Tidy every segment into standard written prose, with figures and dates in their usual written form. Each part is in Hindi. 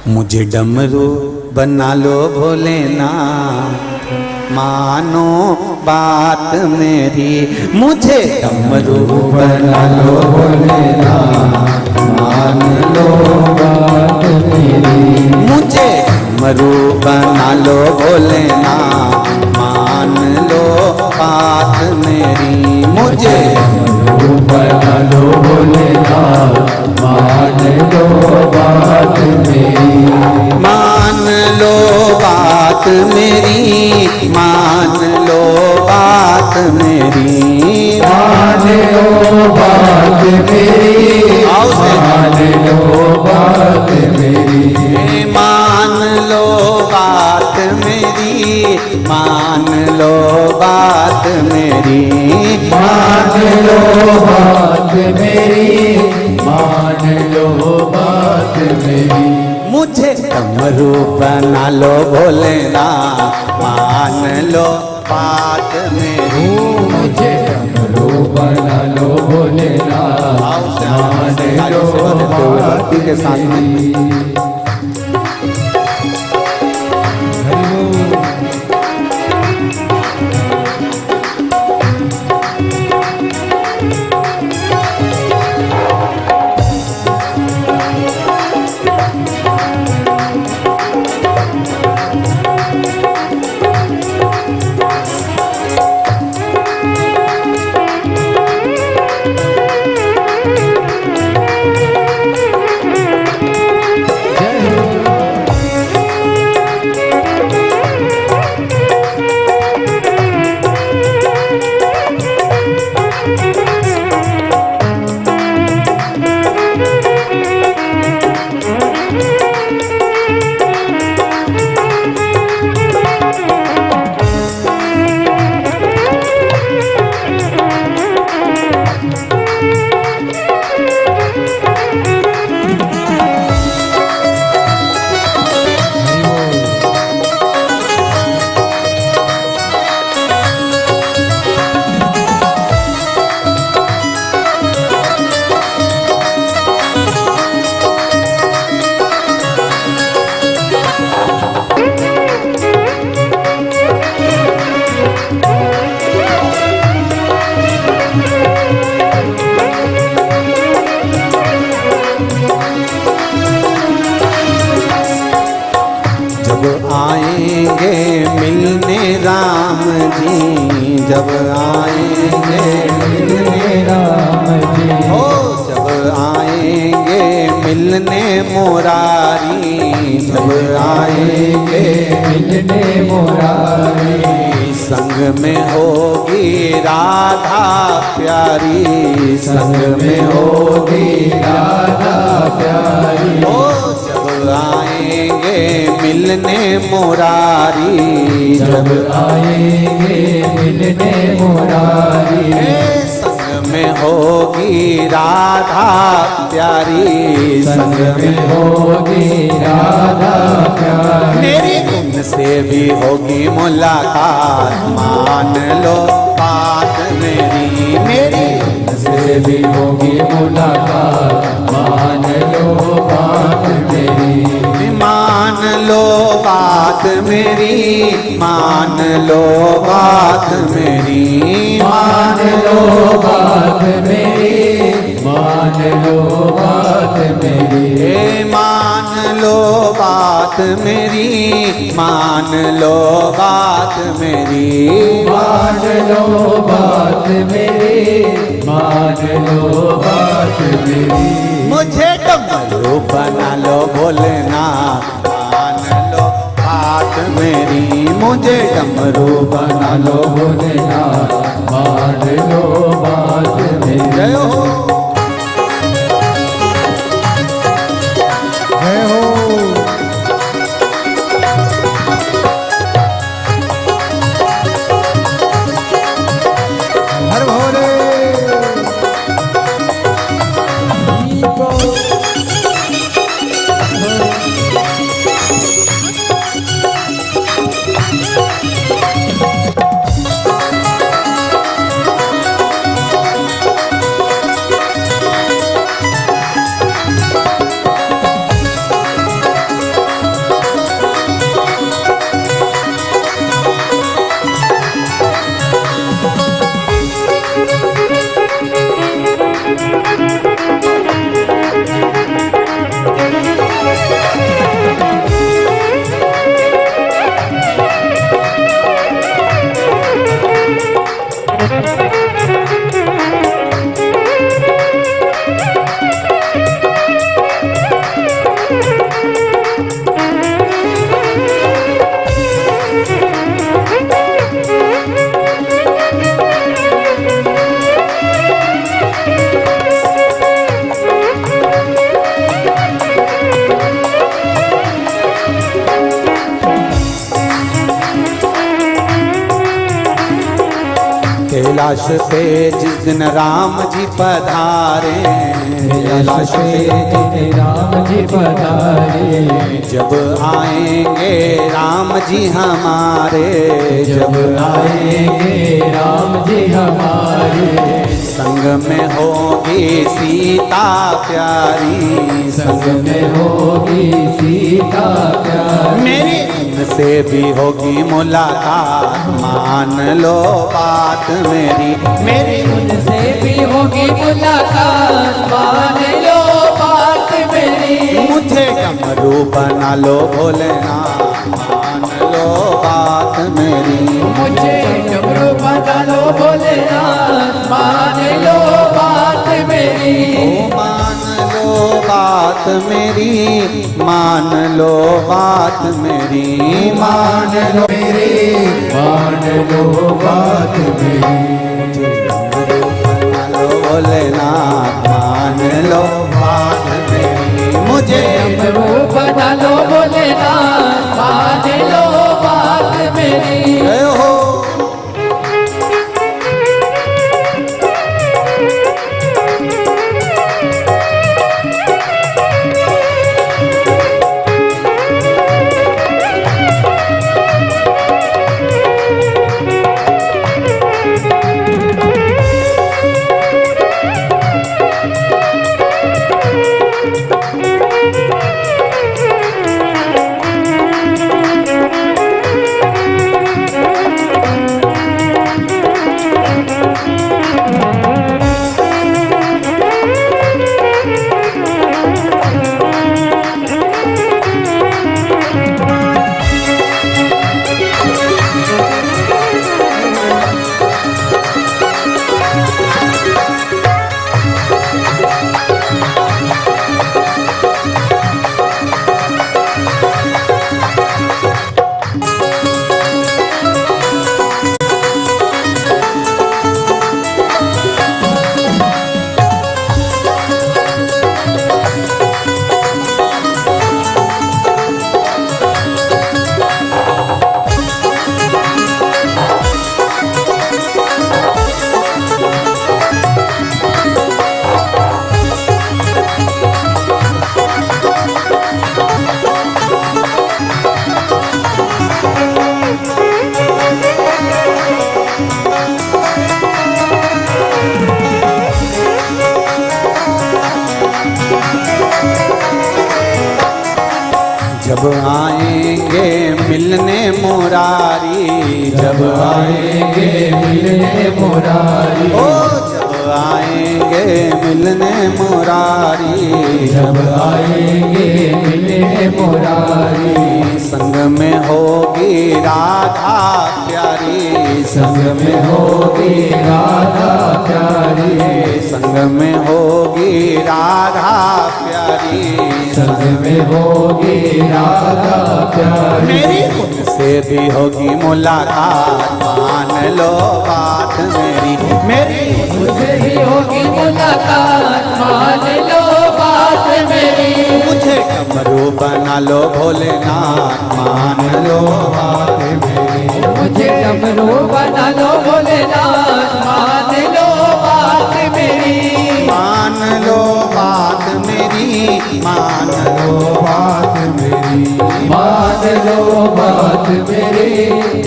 मुझे डमरू बना लो भोलेनाथ, मानो बात मेरी। मुझे डमरू बना लो भोलेनाथ, मान लो बात मेरी। मुझे डमरू बना लो भोलेनाथ, मान लो बात मेरी। मुझे डमरू बना लो भोलेनाथ, मान लो बात मेरी। मान लो बात मेरी, मान लो बात मेरी। मान लो बात मेरी, मान लो बात मेरी। मान लो बात मेरी, मान लो बात मेरी। मान लो बात मेरी, मान लो बात मेरी। मुझे डमरू बना लो भोलेनाथ, मान लो बात मेरी। मुझे डमरू बना लो भोलेनाथ, मान लो बात के साथ मेरी। आएंगे मिलने राम जी, जब आएंगे मिलने राम जी। हो जब आएंगे मिलने मुरारी, जब आएंगे मिलने मुरारी। संग में होगी राधा प्यारी, संग में होगी राधा प्यारी। ओ जब आएंगे मिलने मुरारी, जब आएंगे मिलने मुरारी। संग में होगी राधा प्यारी, संग में होगी राधा प्यारी। मेरी उनसे भी होगी मुलाकात, मान लो बात मेरी। मेरी उनसे भी होगी मुलाकात, मान लो बात मेरी। मान लो बात मेरी, मान लो बात मेरी। मान लो बात मेरी, मान लो बात मेरी। मान लो बात मेरी, मान लो बात मेरी। मान लो बात मेरी, मान लो बात मेरी। मुझे डमरू बना लो भोलेनाथ, मान लो बात मेरी। मुझे डमरू बना लो भोलेनाथ, मान लो बात मेरी। जय हो जय हो। हर भोले। कैलाश पे जिस दिन राम जी पधारे, कैलाश पे जिन राम जी पधारे, जब आएंगे राम जी हमारे, जब आएंगे राम जी हमारे, संग में होगी सीता प्यारी, संग में होगी सीता प्यारी, मेरी उनसे भी होगी मुलाकात, मान लो बात मेरी, मेरी उनसे भी होगी मुलाकात, मान लो बात मेरी, मुझे डमरू बना लो भोलेनाथ, मान लो बात मेरी, मुझे डमरू बना लो भोलेनाथ, मान लो बात मेरी, ओ मान लो बात मेरी, मान लो बात मेरी, मान लो मेरी, मान लो बात मेरी, मान लो भोलेनाथ, मान लो बात मेरी, मुझे डमरू बना लो भोलेनाथ, मान लो बात मेरी, जय हो। जब आएंगे मिलने मुरारी, जब आएंगे मिलने मुरारी, ओ जब आएंगे मिलने मुरारी, जब आएंगे मिलने मुरारी, संग में होगी राधा प्यारी, संग में होगी राधा प्यारी, संग में होगी राधा प्यारी, संग में होगी राधा प्यारी, मेरी उनसे भी होगी मुलाकात, मान लो बात मेरी, मेरी मुझे भी होगी मुलाकात, मान लो बात मेरी, मुझे डमरू बना लो भोलेनाथ, मान लो बात मेरी, मुझे डमरू बना लो भोलेनाथ, मान लो बात मेरी, मान लो बात मेरी, मान लो बात मेरी, मान लो बात मेरी,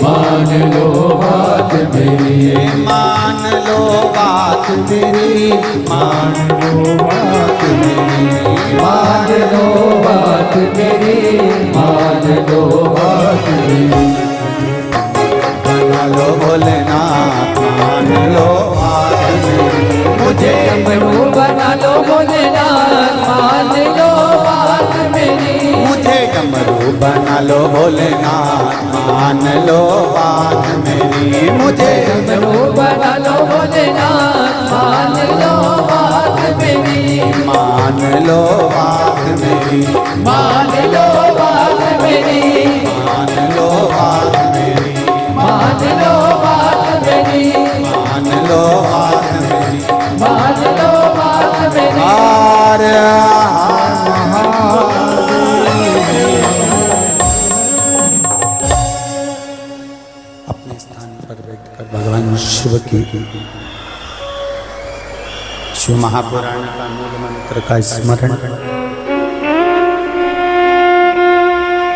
मान लो बात मेरी, मान लो बात मेरी, मान लो बात मेरी, मान लो बात मेरी, मान लो बात मेरी, बना लो भोलेनाथ, मान लो बात मेरी, मुझे डमरू बना लो भोलेनाथ, मान लो बात मेरी, मुझे डमरू बना लो भोलेनाथ, मान लो बात मेरी, मुझे डमरू बना लो भोलेनाथ, मान लो बात मेरी, मान लो बात मेरी, मान लो बात मेरी, मान लो बात मेरी, मान लो बात मेरी, मान लो बात मेरी, मान लो बात मेरी, हर अपने स्थान पर बैठकर भगवान भगवान शिव की शिव महापुराण का मूल मंत्र का स्मरण।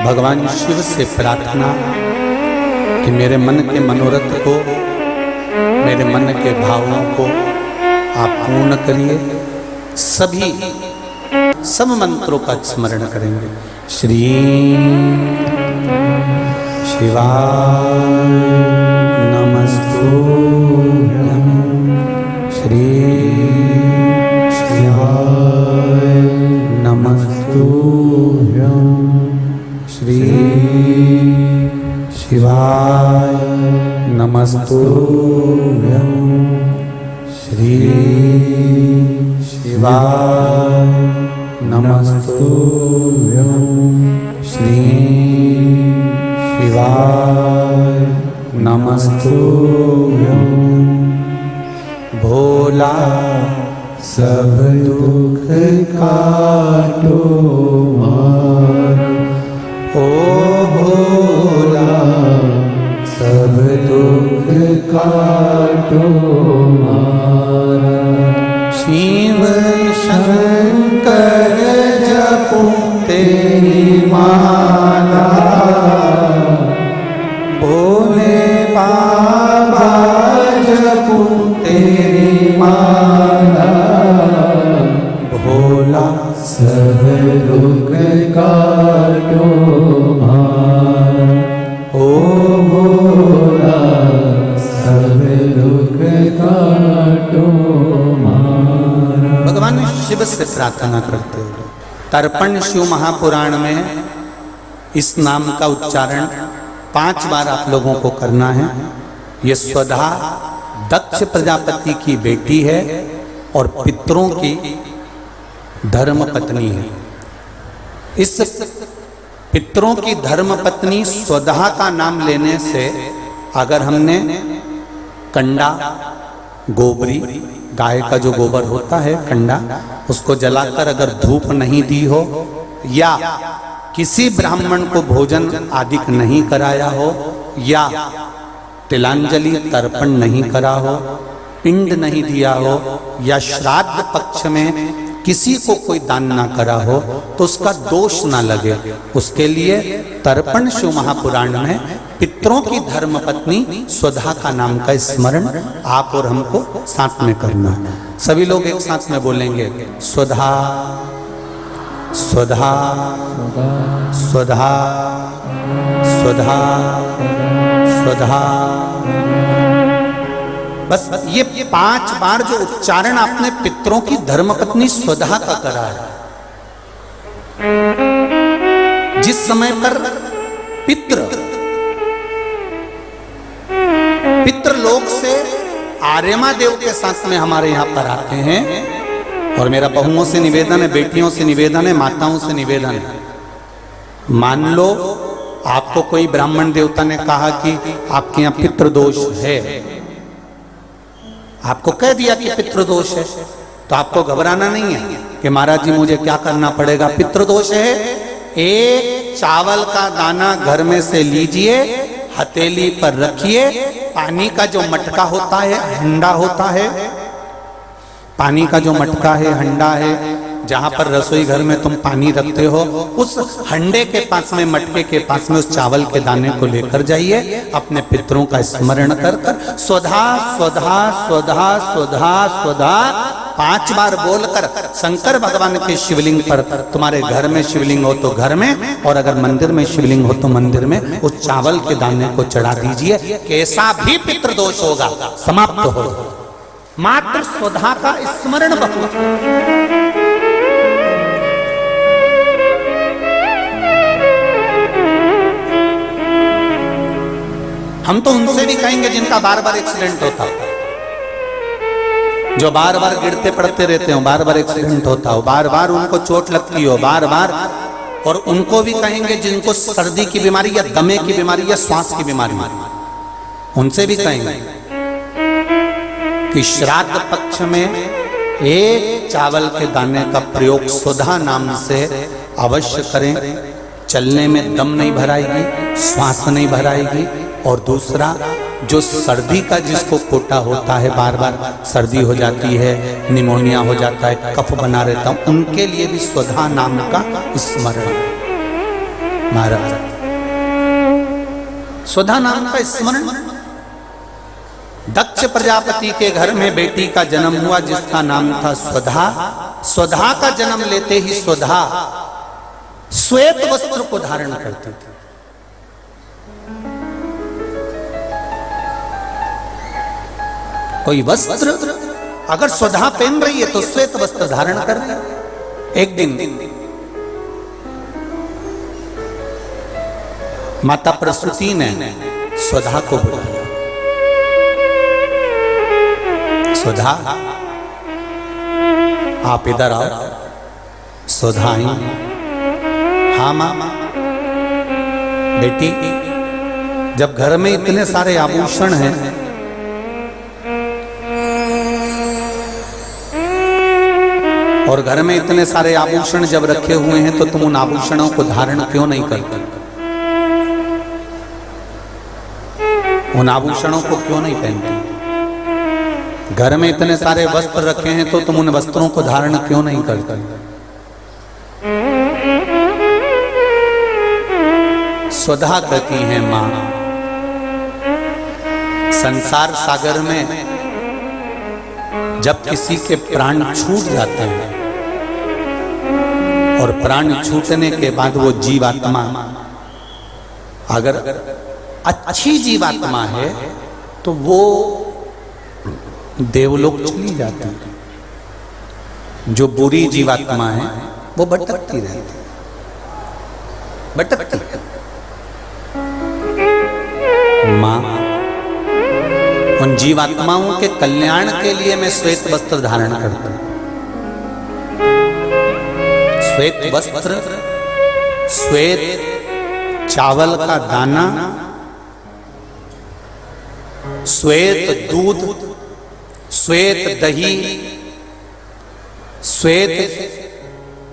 भगवान शिव से प्रार्थना कि मेरे मन के मनोरथ को, मेरे मन के भावों को आप पूर्ण करिए। सभी सब मंत्रों का स्मरण करेंगे। श्री शिवाय नमस्तुभ्यं, श्री शिवाय नमस्तुभ्यं, श्री शिवाय नमस्तुभ्यं, श्री शिवाय नमस्तुभ्यं, श्री शिवाय नमस्तुभ्यं। भोला सब दुख काटो मारा, ओ भोला सब दुख काटो मारा। शिव शंकर जपूं तेरी माला, भोले बाबा जपूं तेरी माला। भोला सब दुख काटो मारा, ओ भोला सब दुख काटो मारा। भगवान शिव से प्रार्थना करते हो। तर्पण शिव महापुराण में इस नाम का उच्चारण 5 बार आप लोगों को करना है। ये स्वधा दक्ष प्रजापति की बेटी है और पितरों की धर्म पत्नी है। इस पितरों की धर्म पत्नी स्वधा का नाम लेने से अगर हमने कंडा, गोबरी, गाय का जो गोबर होता है कंडा, उसको जलाकर अगर धूप नहीं दी हो या किसी ब्राह्मण को भोजन आदि नहीं कराया हो या तिलांजलि तर्पण नहीं करा हो, पिंड नहीं दिया हो या श्राद्ध पक्ष में किसी को कोई दान ना करा हो तो उसका दोष ना लगे, उसके लिए तर्पण शिव महापुराण में पितरों की धर्म पत्नी स्वधा का नाम का स्मरण आप और हमको साथ में करना है। सभी लोग एक साथ में बोलेंगे स्वधा स्वधा स्वधा स्वधा स्वधा। बस ये 5 बार जो उच्चारण आपने पितरों की धर्मपत्नी स्वधा का करा है। जिस समय पर पितृलोक से आर्यमा देव के साथ में हमारे यहां पर आते हैं। और मेरा बहुओं से निवेदन है, बेटियों से निवेदन है, माताओं से निवेदन है, मान लो आपको कोई ब्राह्मण देवता ने कहा कि आपके यहां पितृदोष है, आपको कह दिया कि पितृदोष है, तो आपको घबराना नहीं है कि महाराज जी मुझे क्या करना पड़ेगा। पितृदोष है, एक चावल का दाना घर में से लीजिए, हथेली पर रखिए, पानी का जो मटका होता है, हंडा होता है, पानी का जो मटका है, हंडा है, जहां पर रसोई घर में तुम पानी रखते हो, उस हंडे के पास में, मटके के पास में उस चावल के दाने को लेकर जाइए। अपने पितरों का स्मरण कर कर स्वधा स्वधा स्वधा स्वधा स्वधा 5 बार बोलकर शंकर भगवान के शिवलिंग पर, तुम्हारे घर में शिवलिंग हो तो घर में, और अगर मंदिर में शिवलिंग हो तो मंदिर में उस चावल के दाने को चढ़ा दीजिए। कैसा भी पितृदोष होगा समाप्त हो, मात्र स्वधा का स्मरण बहुत। हम तो उनसे भी कहेंगे जिनका बार बार एक्सीडेंट होता हो, जो बार बार गिरते पड़ते रहते हो, बार बार एक्सीडेंट होता हो, बार बार उनको चोट लगती हो, बार बार। और उनको भी कहेंगे जिनको सर्दी की बीमारी या दमे की बीमारी या श्वास की बीमारी, उनसे भी कहेंगे कि श्राद्ध पक्ष में एक चावल के दाने का प्रयोग स्वधा नाम से अवश्य करें। चलने में दम नहीं भराएगी, श्वास नहीं भराएगी, और दूसरा जो सर्दी का जिसको कोटा होता है, बार बार सर्दी हो जाती है, निमोनिया हो जाता है, कफ बना रहता हूं, उनके लिए भी स्वधा नाम का स्मरण। महाराज स्वधा नाम का स्मरण। दक्ष प्रजापति के घर में बेटी का जन्म हुआ जिसका नाम था स्वधा। स्वधा का जन्म लेते ही स्वधा श्वेत वस्त्र को धारण करती थी। कोई वस्त्र अगर स्वधा पहन रही है तो श्वेत वस्त्र धारण कर रही है। एक दिन माता प्रसूति ने स्वधा को बुलाया। स्वधा आप इधर आओ। स्वधा आई। हाँ मां। बेटी, जब घर में इतने सारे आभूषण हैं, और घर में इतने सारे आभूषण जब रखे हुए हैं तो तुम उन आभूषणों को धारण क्यों नहीं करते? उन आभूषणों को क्यों नहीं पहनते? घर में इतने सारे वस्त्र रखे हैं तो तुम उन वस्त्रों को धारण क्यों नहीं करते? स्वधा कहती है मां, संसार सागर में जब किसी के प्राण छूट जाते हैं और प्राण छूटने के बाद वो जीवात्मा अगर अच्छी जीवात्मा है तो वो देवलोक चली जाती है। जो बुरी जीवात्मा है वो भटकती रहती है, भटकती है। मां, उन जीवात्माओं के कल्याण के लिए मैं श्वेत वस्त्र धारण करता हूं। श्वेत वस्त्र, श्वेत चावल का दाना, श्वेत दूध, श्वेत दही, श्वेत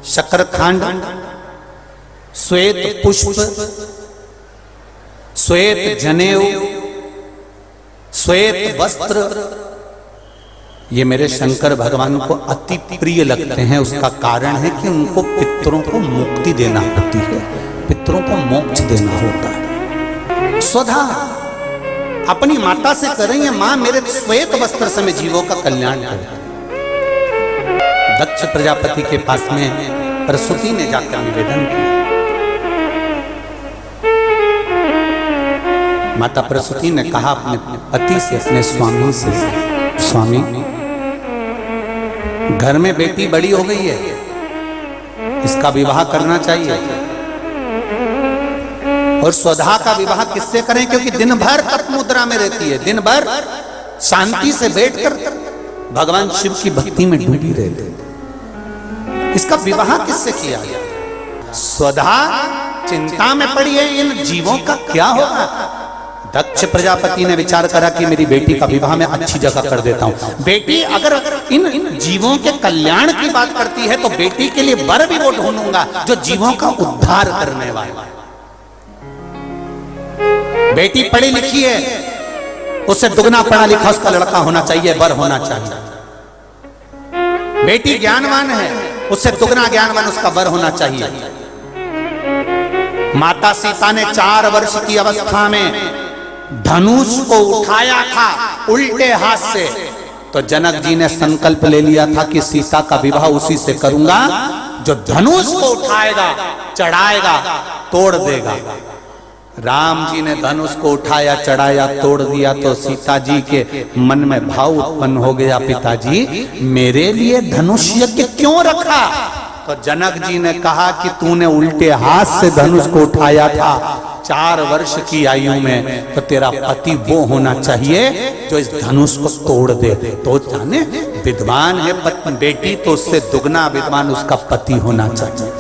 शकरखंड, श्वेत पुष्प, श्वेत जनेऊ, श्वेत वस्त्र, ये मेरे शंकर भगवान को अति प्रिय लगते हैं। उसका कारण है कि उनको पितरों को मुक्ति देना होती है, पितरों को मोक्ष देना होता है। स्वधा अपनी माता से कर रही है, मां मेरे श्वेत वस्त्र से मैं जीवों का कल्याण करूं। दक्ष प्रजापति के पास में प्रसूति ने जाकर निवेदन किया। माता प्रसूति ने कहा अपने पति से, अपने स्वामी से, स्वामी घर में बेटी बड़ी हो गई है, इसका विवाह करना चाहिए। और स्वधा का विवाह किससे करें? क्योंकि दिन भर तप मुद्रा में रहती है, दिन भर शांति से बैठकर भगवान शिव की भक्ति में डूबी रहती है। इसका विवाह किससे किया जाए? स्वधा चिंता में पड़ी है, इन जीवों का क्या होगा? दक्ष प्रजापति ने विचार करा कि मेरी बेटी का विवाह मैं अच्छी जगह कर देता हूं। बेटी अगर इन जीवों के कल्याण की बात करती है तो बेटी के लिए वर भी वो ढूंढूंगा जो जीवों का उद्धार करने वाला। बेटी पढ़ी लिखी है, उससे दुगना पढ़ा लिखा उसका लड़का होना चाहिए, वर होना चाहिए। बेटी ज्ञानवान है, उससे दुगना ज्ञानवान उसका वर होना चाहिए। माता सीता ने 4 वर्ष की अवस्था में धनुष को उठाया था उल्टे हाथ से, तो जनक जी ने संकल्प ले लिया था कि सीता का विवाह उसी से करूंगा जो धनुष को उठाएगा, चढ़ाएगा, तोड़ देगा। राम जी ने धनुष को उठाया, चढ़ाया, तोड़ दिया तो सीता जी के मन में भाव उत्पन्न हो गया, पिताजी मेरे लिए धनुष यज्ञ क्यों रखा? तो जनक जी ने कहा कि तूने उल्टे हाथ से धनुष को उठाया था 4 वर्ष की आयु में, तो तेरा पति वो होना चाहिए जो इस धनुष को तोड़ दे। तो जाने विद्वान है बेटी तो उससे दुगना विद्वान उसका पति होना चाहिए।